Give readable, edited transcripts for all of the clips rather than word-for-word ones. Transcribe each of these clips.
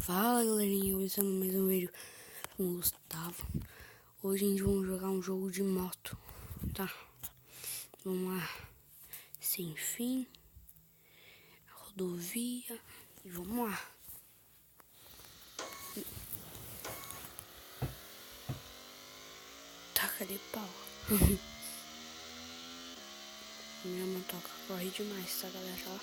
Fala galerinha, começando mais um vídeo com o Gustavo. Hoje a gente vai jogar um jogo de moto, tá? Vamos lá, sem fim, rodovia, e vamos lá. Taca de pau. Minha motoca corre demais, tá galera? Ó.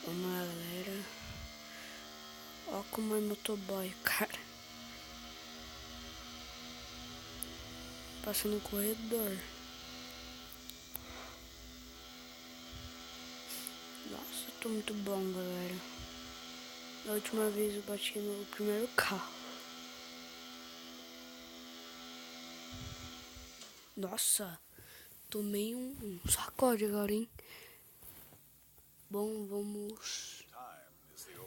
Vamos lá galera. Ó como é motoboy, cara. Passando no corredor. Nossa, tô muito bom, galera. Da última vez eu bati no primeiro carro. Nossa, tomei um sacode agora, hein? Bom, vamos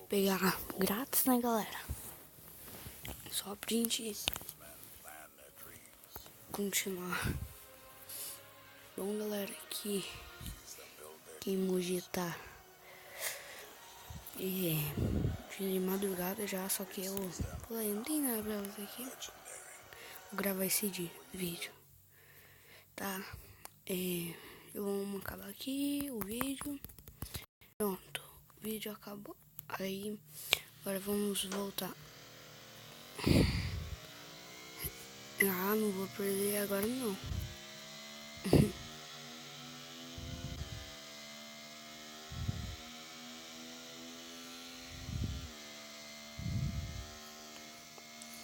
pegar grátis, né, galera? Só pra gente continuar. Bom, galera, aqui em Mogi tá de madrugada já, só que eu falei, não tem nada pra fazer aqui. Vou gravar esse vídeo, tá? Vamos acabar aqui o vídeo. Pronto, o vídeo acabou. Aí, agora vamos voltar. Ah, não vou perder agora não.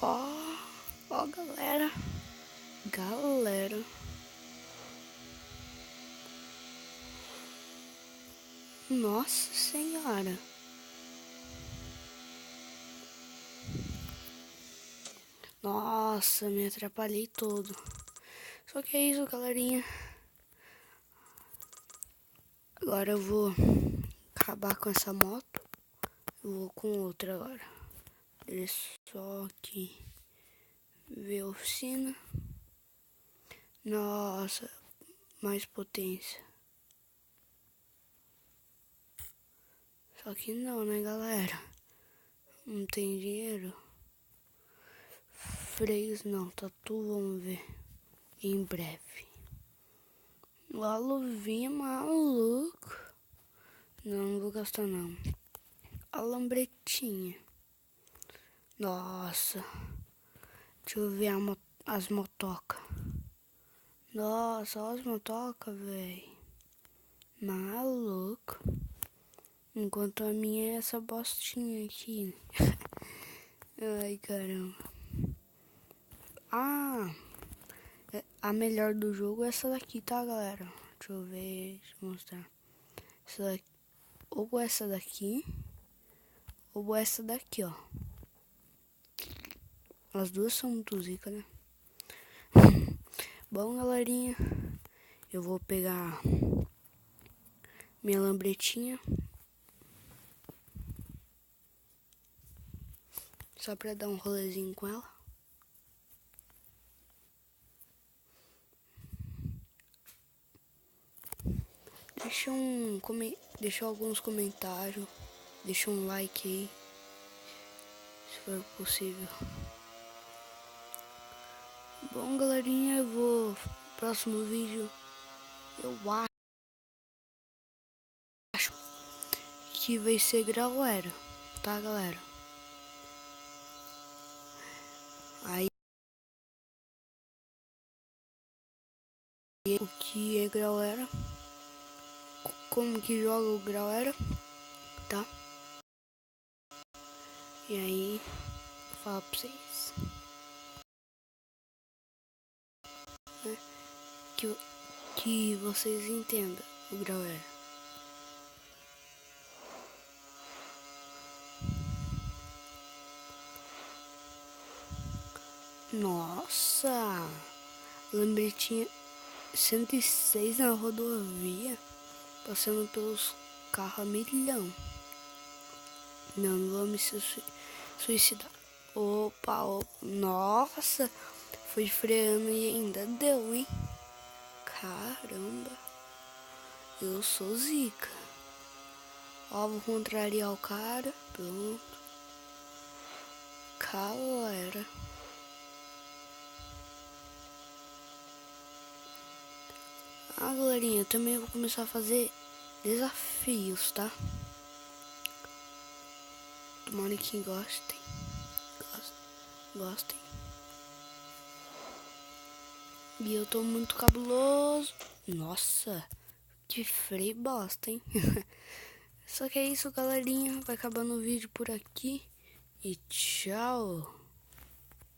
Ó, galera. Nossa senhora. Nossa, me atrapalhei todo. Só que é isso, galerinha. Agora eu vou acabar com essa moto. Eu vou com outra agora. Só aqui. Ver a oficina. Nossa, mais potência. Só que não, né, galera? Não tem dinheiro. Freios não, tatu, vamos ver. Em breve. A luvinha maluco. Não vou gastar não. A lambretinha. Nossa. Deixa eu ver as motocas. Nossa, olha as motocas, velho. Maluco. Enquanto a minha é essa bostinha aqui. Ai, caramba. Ah, a melhor do jogo é essa daqui, tá, galera? Deixa eu ver, deixa eu mostrar. Essa daqui, ou essa daqui, ou essa daqui, ó. As duas são muito zica, né? Bom, galerinha, eu vou pegar minha lambretinha. Só pra dar um rolezinho com ela. Deixa alguns comentários. Deixa um like aí. Se for possível. Bom, galerinha, eu vou... Próximo vídeo, eu acho que vai ser Grauera, tá, galera? Aí, o que é Grauera? Como que joga o Grauera, tá? E aí, vou falar pra vocês. Né? Que vocês entendam o Grauera. Nossa! Lambretinha 106 na rodovia. Passando pelos carros a milhão. Não vou me suicidar. Opa. Nossa! Fui freando e ainda deu, hein? Caramba. Eu sou zica. Ó, vou contrariar o cara. Pronto. Galera. Ah, galerinha, eu também vou começar a fazer desafios, tá? Tomara que gostem. Gostem. E eu tô muito cabuloso. Nossa, que freio bosta, hein? Só que é isso, galerinha. Vai acabando o vídeo por aqui. E tchau.